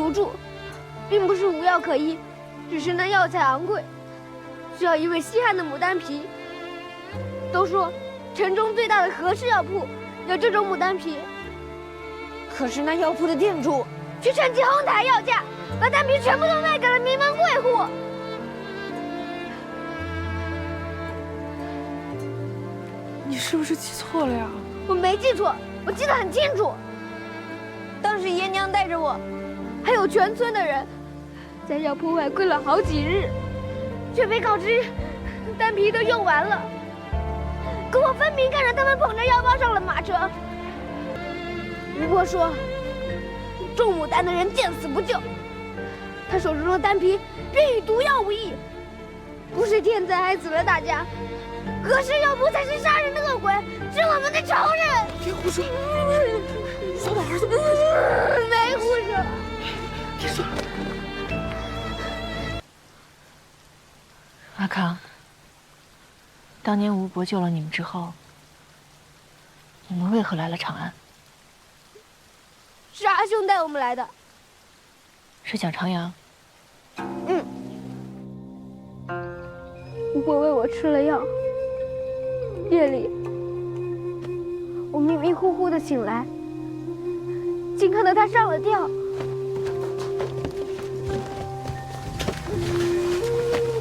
求助，并不是无药可医，只是那药材昂贵，需要一味稀罕的牡丹皮。都说城中最大的和氏药铺有这种牡丹皮，可是那药铺的店主却趁机哄抬药价，把丹皮全部都卖给了名门贵户。你是不是记错了呀？我没记错，我记得很清楚。当时爷娘带着我，还有全村的人，在药铺外跪了好几日，却被告知丹皮都用完了。可我分明看着他们捧着药包上了马车。吴伯说，种牡丹的人见死不救，他手中的丹皮便与毒药无异，不是天灾害死了大家，和氏药铺才是杀人的恶鬼，是我们的仇人。别胡说！小宝儿怎么回事？没胡说。别说。阿康，当年吴伯救了你们之后，你们为何来了长安？是阿兄带我们来的。是蒋长阳？嗯。吴伯喂我吃了药，夜里我迷迷糊糊的醒来，竟看到他上了吊。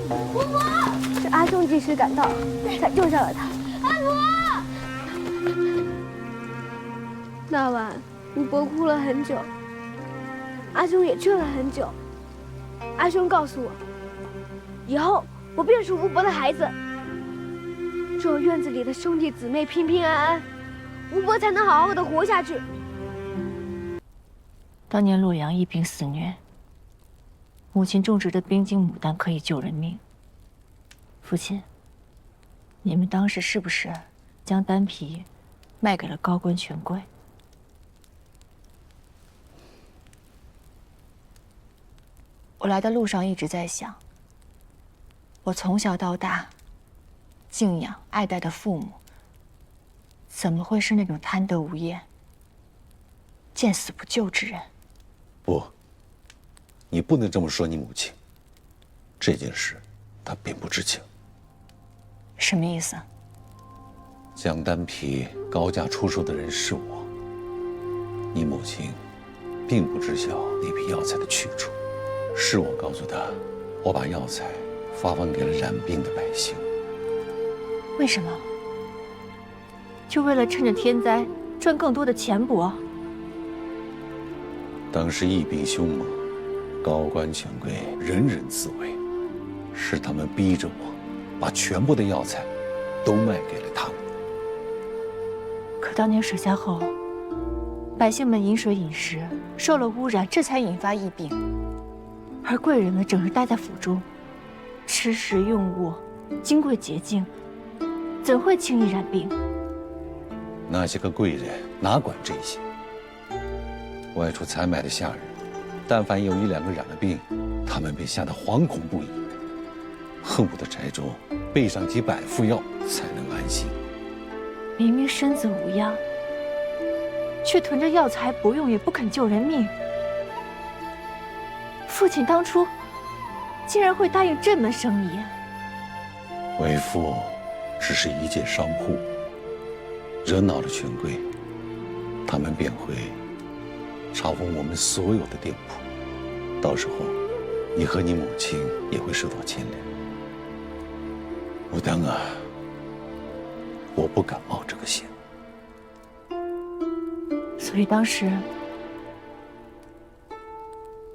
吴伯，是阿兄及时赶到，才救下了他。阿伯，那晚吴伯哭了很久，阿兄也劝了很久。阿兄告诉我，以后我便是吴伯的孩子，只有院子里的兄弟姊妹平平安安，吴伯才能好好的活下去。当年洛阳疫病肆虐，母亲种植的冰晶牡丹可以救人命。父亲，你们当时是不是将丹皮卖给了高官权贵？我来的路上一直在想，我从小到大敬仰爱戴的父母，怎么会是那种贪得无厌、见死不救之人？不，你不能这么说你母亲。这件事，她并不知情。什么意思？将丹皮高价出售的人是我。你母亲并不知晓那批药材的去处，是我告诉她，我把药材发放给了染病的百姓。为什么？就为了趁着天灾赚更多的钱帛？当时疫病凶猛，高官权贵人人自危，是他们逼着我把全部的药材都卖给了他们。可当年水灾后，百姓们饮水饮食受了污染，这才引发疫病。而贵人们整日待在府中，吃食用物金贵洁净，怎会轻易染病？那些个贵人哪管这些？外出采买的下人，但凡有一两个染了病，他们便吓得惶恐不已，恨不得宅中备上几百副药才能安心。明明身子无恙，却囤着药材不用，也不肯救人命。父亲当初竟然会答应这门生意？为父只是一介商户，惹恼了权贵，他们便会查封我们所有的店铺，到时候你和你母亲也会受到牵连。武当啊，我不敢冒这个险。所以当时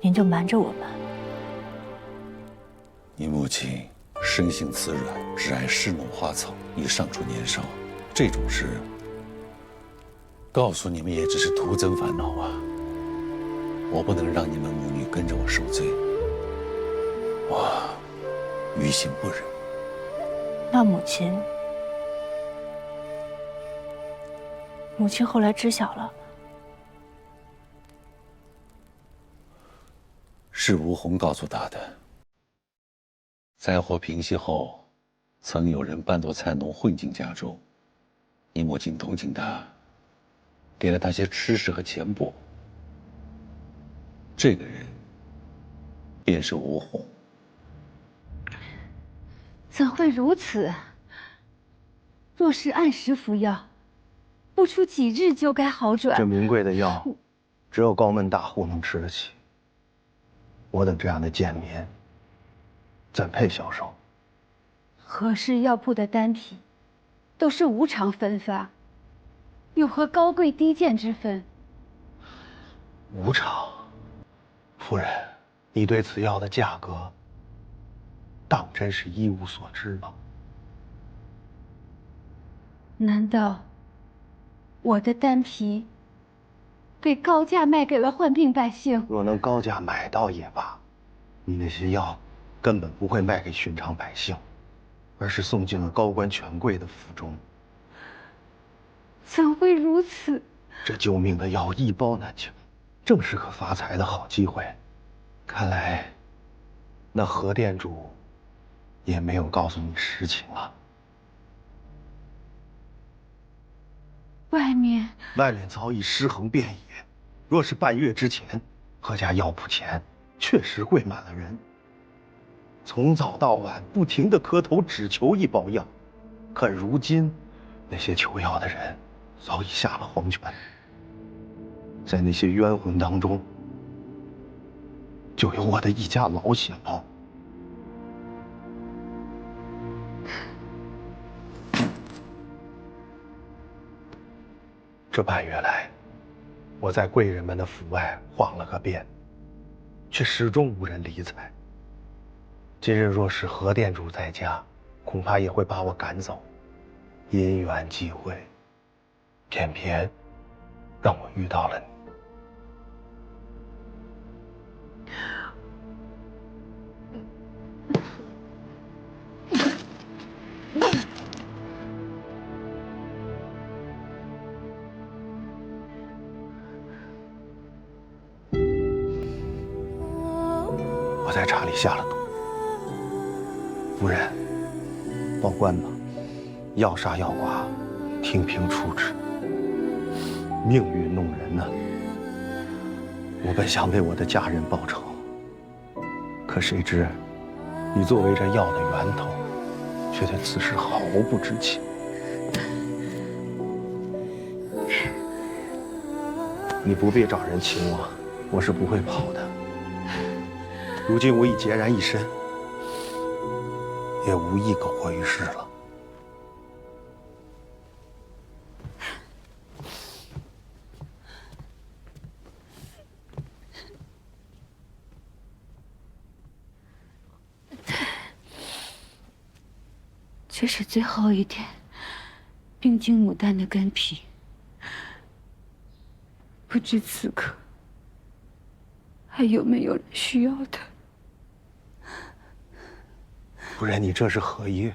您就瞒着我们。你母亲生性慈软，只爱侍弄花草，已尚处年少，这种事告诉你们也只是徒增烦恼啊。我不能让你们母女跟着我受罪，我于心不忍。那母亲后来知晓了，是吴红告诉她的。灾祸平息后，曾有人扮作菜农混进家中，你母亲同情他，给了他些吃食和钱帛。这个人便是吴红。怎会如此？若是按时服药，不出几日就该好转。这名贵的药，只有高门大户能吃得起。我等这样的贱民，怎配销售？何氏药铺的丹皮，都是无偿分发，有何高贵低贱之分？无偿，夫人，你对此药的价格，当真是一无所知吗？难道我的丹皮被高价卖给了患病百姓？若能高价买到也罢，你那些药根本不会卖给寻常百姓，而是送进了高官权贵的府中。怎会如此？这救命的药一包难求，正是个发财的好机会。看来，那何店主也没有告诉你实情啊。外面早已尸横遍野，若是半月之前，何家药铺前确实跪满了人，从早到晚不停地磕头只求一包药。可如今，那些求药的人早已下了黄泉，在那些冤魂当中，就有我的一家老小。这半月来，我在贵人们的府外晃了个遍，却始终无人理睬。今日若是何店主在家，恐怕也会把我赶走。因缘际会，偏偏让我遇到了你。我在茶里下了毒，夫人，报官吧，要杀要剐，听凭处置。命运弄人呐！我本想为我的家人报仇，可谁知你作为这药的源头，却对此事毫不知情。你不必找人请我，我是不会跑的。如今我已孑然一身，也无意苟活于世了。这是最后一点冰晶牡丹的根皮，不知此刻还有没有人需要它？夫人，你这是何意？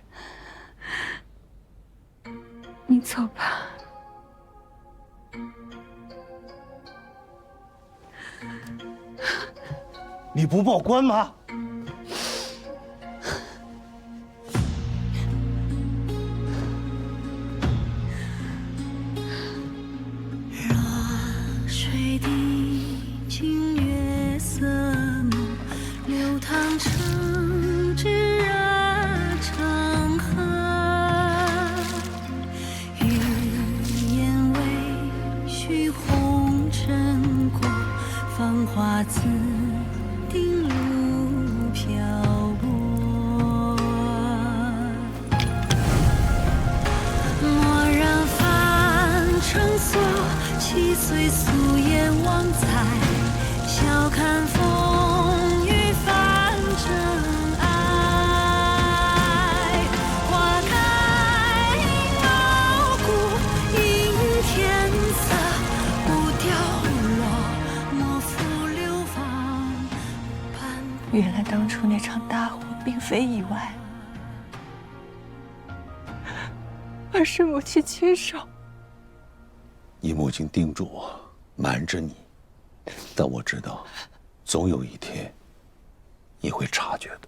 你走吧。你不报官吗？水滴尽月色浓，流淌成炙热长河。欲言未须红尘过，芳华自定路漂泊。蓦然凡尘所，七岁素颜忘采，笑看风雨泛尘埃。花开傲骨映天色，不凋落，莫负流芳斑驳。原来当初那场大火并非意外，而是母亲亲手。你母亲叮嘱我瞒着你，但我知道，总有一天你会察觉的。